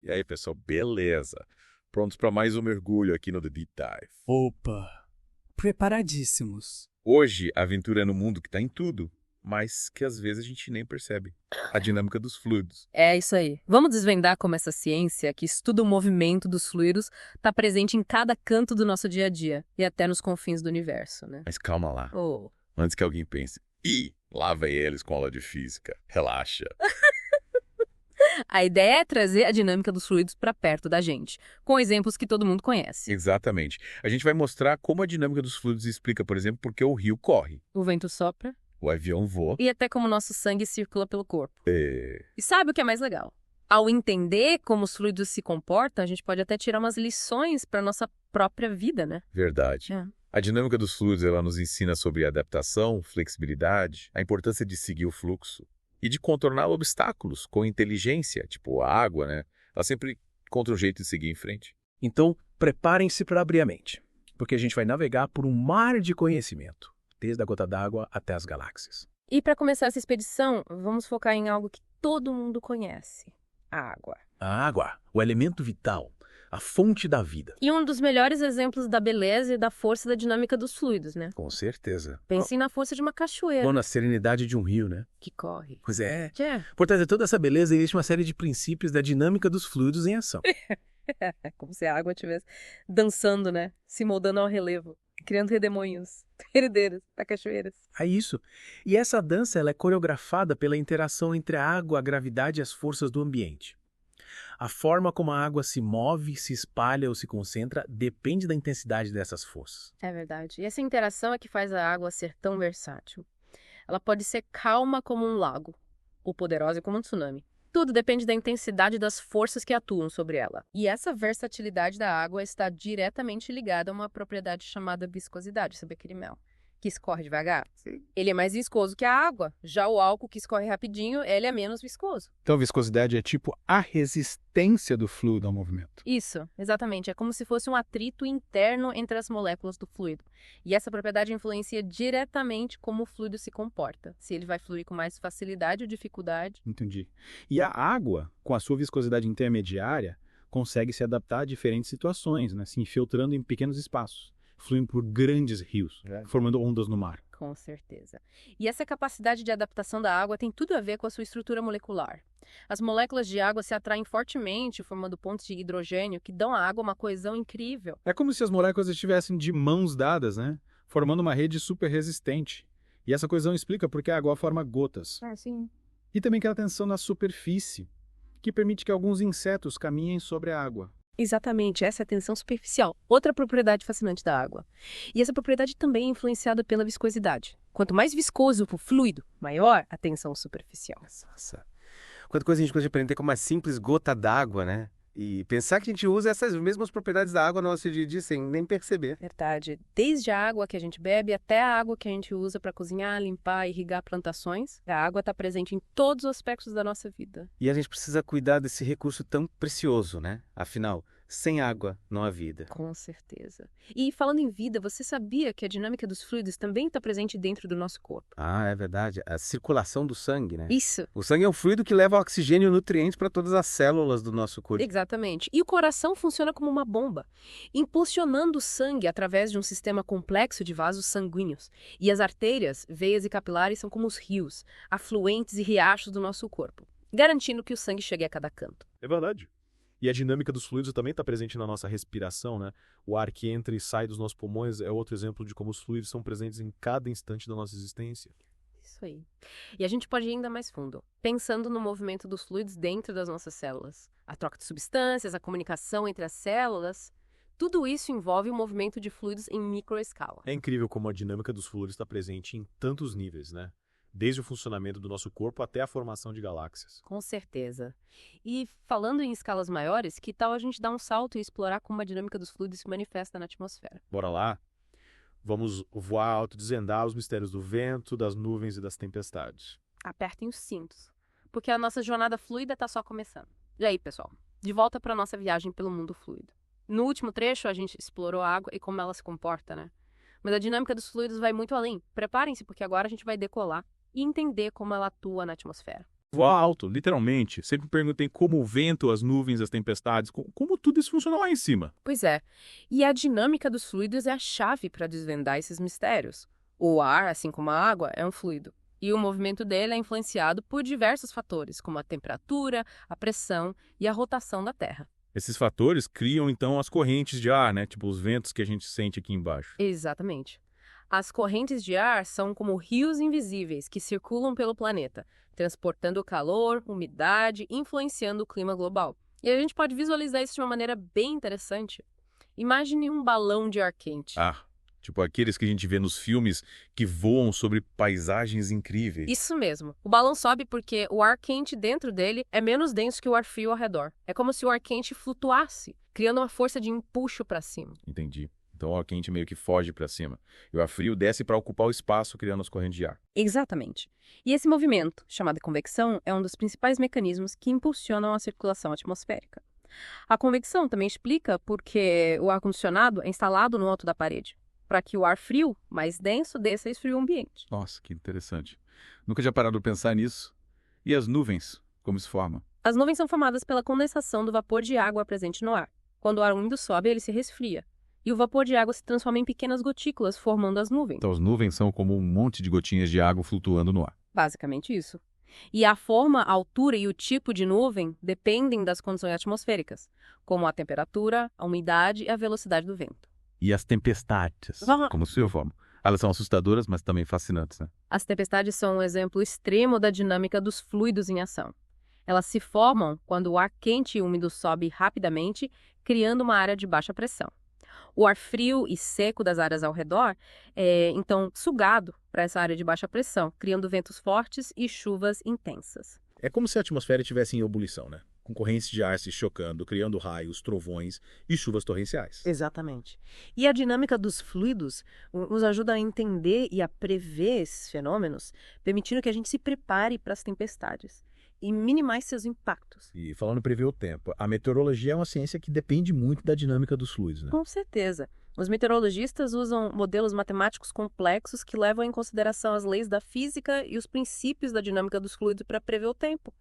E aí, pessoal, beleza? Prontos para mais um mergulho aqui no The Deep Dive. Opa! Preparadíssimos. Hoje, a aventura é no mundo que está em tudo, mas que às vezes a gente nem percebe. A dinâmica dos fluidos. É isso aí. Vamos desvendar como essa ciência, que estuda o movimento dos fluidos, está presente em cada canto do nosso dia a dia e até nos confins do universo, né? Mas calma lá, Oh. antes que alguém pense, ih, lá vem eles com aula de física. Relaxa. A ideia é trazer a dinâmica dos fluidos para perto da gente, com exemplos que todo mundo conhece. Exatamente. A gente vai mostrar como a dinâmica dos fluidos explica, por exemplo, por que o rio corre, O vento sopra o avião voa. e até como o nosso sangue circula pelo corpo. É... E sabe o que é mais legal? Ao entender como os fluidos se comportam, a gente pode até tirar umas lições para nossa própria vida, né? Verdade. É. A dinâmica dos fluidos ela nos ensina sobre adaptação, flexibilidade, a importância de seguir o fluxo e de contornar obstáculos com inteligência, tipo a água, né? Ela sempre encontra um jeito de seguir em frente. Então, preparem-se para abrir a mente, porque a gente vai navegar por um mar de conhecimento, desde a gota d'água até as galáxias. E para começar essa expedição, vamos focar em algo que todo mundo conhece: a água. A água, o elemento vital, a fonte da vida. E um dos melhores exemplos da beleza e da força da dinâmica dos fluidos, né? Com certeza. Pensem na força de uma cachoeira Ou na serenidade de um rio, né? que corre. Pois é. É, Por trás de toda essa beleza existe uma série de princípios da dinâmica dos fluidos em ação. é como se a água estivesse dançando, né? Se moldando ao relevo, criando redemoinhos, herdeiros para cachoeiras. É isso. E essa dança ela é coreografada pela interação entre a água, a gravidade e as forças do ambiente. A forma como a água se move, se espalha ou se concentra depende da intensidade dessas forças. É verdade. E essa interação é que faz a água ser tão versátil. Ela pode ser calma como um lago, ou poderosa como um tsunami. Tudo depende da intensidade das forças que atuam sobre ela. E essa versatilidade da água está diretamente ligada a uma propriedade chamada viscosidade, sabe aquele mel, que escorre devagar? Sim. Ele é mais viscoso que a água. Já o álcool, que escorre rapidinho, ele é menos viscoso. Então, a viscosidade é tipo a resistência do fluido ao movimento. Isso, exatamente. É como se fosse um atrito interno entre as moléculas do fluido. E essa propriedade influencia diretamente como o fluido se comporta. Se ele vai fluir com mais facilidade ou dificuldade. Entendi. E a água, com a sua viscosidade intermediária, consegue se adaptar a diferentes situações, né? Se infiltrando em pequenos espaços, fluindo por grandes rios, formando ondas no mar. Com certeza. E essa capacidade de adaptação da água tem tudo a ver com a sua estrutura molecular. As moléculas de água se atraem fortemente, formando pontos de hidrogênio que dão à água uma coesão incrível. É como se as moléculas estivessem de mãos dadas, né? Formando uma rede super resistente. E essa coesão explica por que a água forma gotas. Sim. E também aquela tensão na superfície, que permite que alguns insetos caminhem sobre a água. Exatamente, essa é a tensão superficial, outra propriedade fascinante da água. E essa propriedade também é influenciada pela viscosidade. Quanto mais viscoso o fluido, maior a tensão superficial. Nossa. Quanta coisa a gente pode aprender com uma simples gota d'água, né? E pensar que a gente usa essas mesmas propriedades da água no nosso dia a dia sem nem perceber. Verdade. Desde a água que a gente bebe até a água que a gente usa para cozinhar, limpar e irrigar plantações, a água está presente em todos os aspectos da nossa vida. E a gente precisa cuidar desse recurso tão precioso, né? Afinal, sem água não há vida. Com certeza. E falando em vida, você sabia que a dinâmica dos fluidos também está presente dentro do nosso corpo? Ah, é verdade. A circulação do sangue, né? Isso. O sangue é um fluido que leva oxigênio e nutrientes para todas as células do nosso corpo. Exatamente. E o coração funciona como uma bomba, impulsionando o sangue através de um sistema complexo de vasos sanguíneos. E as artérias, veias e capilares são como os rios, afluentes e riachos do nosso corpo, garantindo que o sangue chegue a cada canto. É verdade. E a dinâmica dos fluidos também está presente na nossa respiração, né? O ar que entra e sai dos nossos pulmões é outro exemplo de como os fluidos são presentes em cada instante da nossa existência. Isso aí. E a gente pode ir ainda mais fundo, pensando no movimento dos fluidos dentro das nossas células. A troca de substâncias, a comunicação entre as células, tudo isso envolve o movimento de fluidos em microescala. É incrível como a dinâmica dos fluidos está presente em tantos níveis, né? Desde o funcionamento do nosso corpo até a formação de galáxias. Com certeza. E falando em escalas maiores, que tal a gente dar um salto e explorar como a dinâmica dos fluidos se manifesta na atmosfera? Bora lá? Vamos voar alto, desvendar os mistérios do vento, das nuvens e das tempestades. Apertem os cintos, porque a nossa jornada fluida está só começando. E aí, pessoal? De volta para a nossa viagem pelo mundo fluido. No último trecho, a gente explorou a água e como ela se comporta, né? Mas a dinâmica dos fluidos vai muito além. Preparem-se, porque agora a gente vai decolar e entender como ela atua na atmosfera. Voar alto, literalmente. Sempre me perguntei como o vento, as nuvens, as tempestades, como tudo isso funciona lá em cima. Pois é. E a dinâmica dos fluidos é a chave para desvendar esses mistérios. O ar, assim como a água, é um fluido. E o movimento dele é influenciado por diversos fatores, como a temperatura, a pressão e a rotação da Terra. Esses fatores criam, então, as correntes de ar, né? Tipo os ventos que a gente sente aqui embaixo. Exatamente. As correntes de ar são como rios invisíveis que circulam pelo planeta, transportando calor, umidade, influenciando o clima global. E a gente pode visualizar isso de uma maneira bem interessante. Imagine um balão de ar quente. Tipo aqueles que a gente vê nos filmes que voam sobre paisagens incríveis. Isso mesmo. O balão sobe porque o ar quente dentro dele é menos denso que o ar frio ao redor. É como se o ar quente flutuasse, criando uma força de empuxo para cima. Entendi. Então o ar quente meio que foge para cima. E o ar frio desce para ocupar o espaço, criando as correntes de ar. Exatamente. E esse movimento, chamado convecção, é um dos principais mecanismos que impulsionam a circulação atmosférica. A convecção também explica por que o ar-condicionado é instalado no alto da parede, para que o ar frio, mais denso, desça e esfrie o ambiente. Nossa, que interessante. Nunca tinha parado de pensar nisso. E as nuvens, como se formam? As nuvens são formadas pela condensação do vapor de água presente no ar. Quando o ar úmido sobe, ele se resfria. E o vapor de água se transforma em pequenas gotículas, formando as nuvens. Então as nuvens são como um monte de gotinhas de água flutuando no ar. Basicamente isso. E a forma, a altura e o tipo de nuvem dependem das condições atmosféricas, como a temperatura, a umidade e a velocidade do vento. E as tempestades, como se formam? Elas são assustadoras, mas também fascinantes, né? As tempestades são um exemplo extremo da dinâmica dos fluidos em ação. Elas se formam quando o ar quente e úmido sobe rapidamente, criando uma área de baixa pressão. O ar frio e seco das áreas ao redor é, então, sugado para essa área de baixa pressão, criando ventos fortes e chuvas intensas. É como se a atmosfera estivesse em ebulição, né? Com correntes de ar se chocando, criando raios, trovões e chuvas torrenciais. Exatamente. E a dinâmica dos fluidos nos ajuda a entender e a prever esses fenômenos, permitindo que a gente se prepare para as tempestades e minimize seus impactos. E falando em prever o tempo, a meteorologia é uma ciência que depende muito da dinâmica dos fluidos, né? Com certeza. Os meteorologistas usam modelos matemáticos complexos que levam em consideração as leis da física e os princípios da dinâmica dos fluidos para prever o tempo.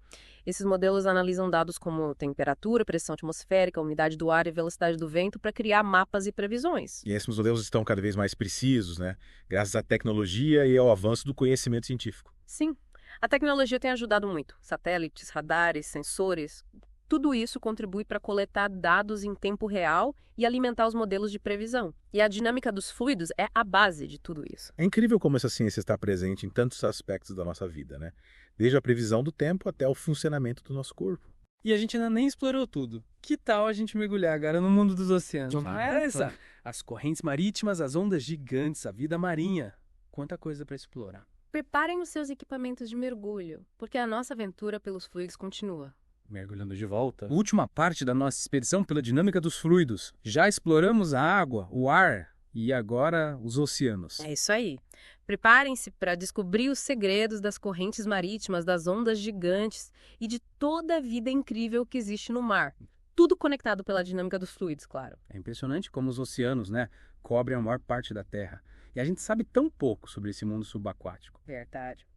Esses modelos analisam dados como temperatura, pressão atmosférica, umidade do ar e velocidade do vento para criar mapas e previsões. E esses modelos estão cada vez mais precisos, né? Graças à tecnologia e ao avanço do conhecimento científico. Sim, a tecnologia tem ajudado muito. Satélites, radares, sensores, tudo isso contribui para coletar dados em tempo real e alimentar os modelos de previsão. E a dinâmica dos fluidos é a base de tudo isso. É incrível como essa ciência está presente em tantos aspectos da nossa vida, né? Desde a previsão do tempo até o funcionamento do nosso corpo. E a gente ainda nem explorou tudo. Que tal a gente mergulhar agora no mundo dos oceanos? Essa, as correntes marítimas, as ondas gigantes, a vida marinha. Quanta coisa para explorar. Preparem os seus equipamentos de mergulho, porque a nossa aventura pelos fluidos continua. Mergulhando de volta. Última parte da nossa expedição pela dinâmica dos fluidos. Já exploramos a água, o ar e agora os oceanos. É isso aí. Preparem-se para descobrir os segredos das correntes marítimas, das ondas gigantes e de toda a vida incrível que existe no mar. Tudo conectado pela dinâmica dos fluidos, claro. É impressionante como os oceanos, né, cobrem a maior parte da Terra. E a gente sabe tão pouco sobre esse mundo subaquático. Verdade.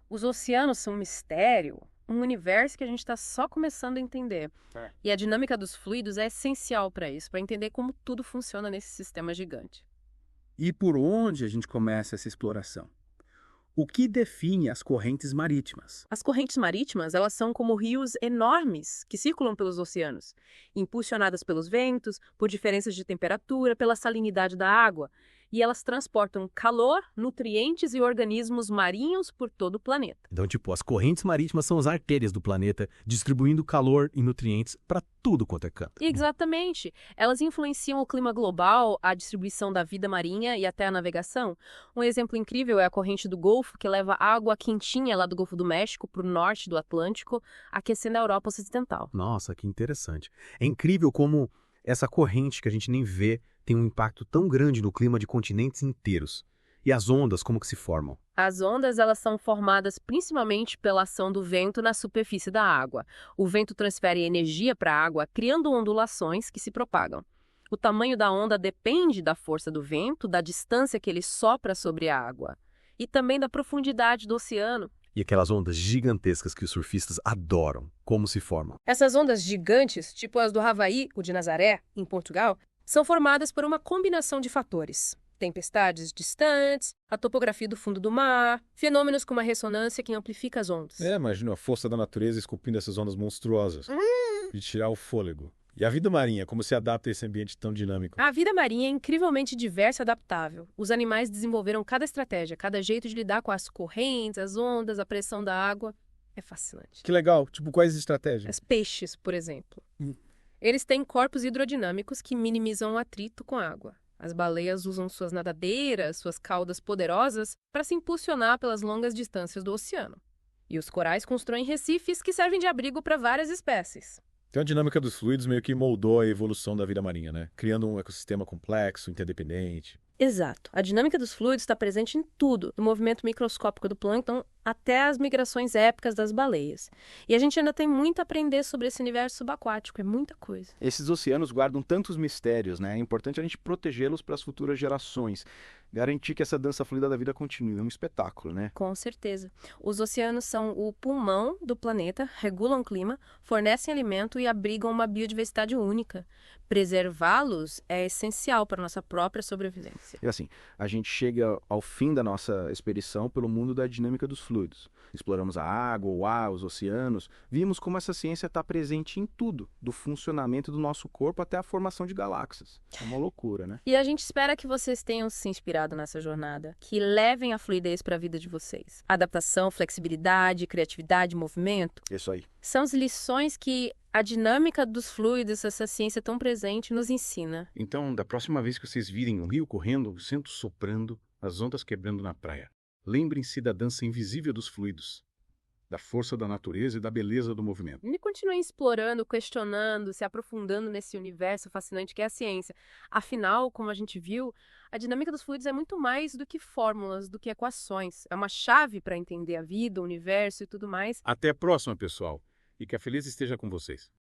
Os oceanos são um mistério, um universo que a gente está só começando a entender. E a dinâmica dos fluidos é essencial para isso, para entender como tudo funciona nesse sistema gigante. E por onde a gente começa essa exploração? O que define as correntes marítimas? As correntes marítimas, elas são como rios enormes que circulam pelos oceanos, impulsionadas pelos ventos, por diferenças de temperatura, pela salinidade da água. E elas transportam calor, nutrientes e organismos marinhos por todo o planeta. Então, tipo, as correntes marítimas são as artérias do planeta, distribuindo calor e nutrientes para tudo quanto é canto. Exatamente. Elas influenciam o clima global, a distribuição da vida marinha e até a navegação. Um exemplo incrível é a corrente do Golfo, que leva água quentinha lá do Golfo do México para o norte do Atlântico, aquecendo a Europa Ocidental. Nossa, que interessante. É incrível como essa corrente que a gente nem vê tem um impacto tão grande no clima de continentes inteiros. E as ondas, como que se formam? As ondas, elas são formadas principalmente pela ação do vento na superfície da água. O vento transfere energia para a água, criando ondulações que se propagam. O tamanho da onda depende da força do vento, da distância que ele sopra sobre a água e também da profundidade do oceano. E aquelas ondas gigantescas que os surfistas adoram, como se formam? Essas ondas gigantes, tipo as do Havaí, o de Nazaré, em Portugal, são formadas por uma combinação de fatores. Tempestades distantes, a topografia do fundo do mar, fenômenos como a ressonância que amplifica as ondas. Imagina a força da natureza esculpindo essas ondas monstruosas. De tirar o fôlego. E a vida marinha, como se adapta a esse ambiente tão dinâmico? A vida marinha é incrivelmente diversa e adaptável. Os animais desenvolveram cada estratégia, cada jeito de lidar com as correntes, as ondas, a pressão da água. É fascinante. Que legal. Tipo, quais estratégias? Os peixes, por exemplo. Eles têm corpos hidrodinâmicos que minimizam o atrito com a água. As baleias usam suas nadadeiras, suas caudas poderosas, para se impulsionar pelas longas distâncias do oceano. E os corais constroem recifes que servem de abrigo para várias espécies. Então a dinâmica dos fluidos meio que moldou a evolução da vida marinha, né? Criando um ecossistema complexo, interdependente. Exato. A dinâmica dos fluidos está presente em tudo, do movimento microscópico do plâncton até as migrações épicas das baleias. E a gente ainda tem muito a aprender sobre esse universo subaquático, é muita coisa. Esses oceanos guardam tantos mistérios, né? É importante a gente protegê-los para as futuras gerações. Garantir que essa dança fluida da vida continue. É um espetáculo, né? Com certeza. Os oceanos são o pulmão do planeta, regulam o clima, fornecem alimento e abrigam uma biodiversidade única. Preservá-los é essencial para a nossa própria sobrevivência. E assim, a gente chega ao fim da nossa expedição pelo mundo da dinâmica dos fluidos. Exploramos a água, o ar, os oceanos. Vimos como essa ciência está presente em tudo, do funcionamento do nosso corpo até a formação de galáxias. É uma loucura, né? E a gente espera que vocês tenham se inspirado nessa jornada, que levem a fluidez para a vida de vocês. Adaptação, flexibilidade, criatividade, movimento. Isso aí. São as lições que a dinâmica dos fluidos, essa ciência tão presente, nos ensina. Então, da próxima vez que vocês virem um rio correndo, o vento soprando, as ondas quebrando na praia, lembrem-se da dança invisível dos fluidos, da força da natureza e da beleza do movimento. E continuem explorando, questionando, se aprofundando nesse universo fascinante que é a ciência. Afinal, como a gente viu, a dinâmica dos fluidos é muito mais do que fórmulas, do que equações. É uma chave para entender a vida, o universo e tudo mais. Até a próxima, pessoal. E que a Feliz esteja com vocês.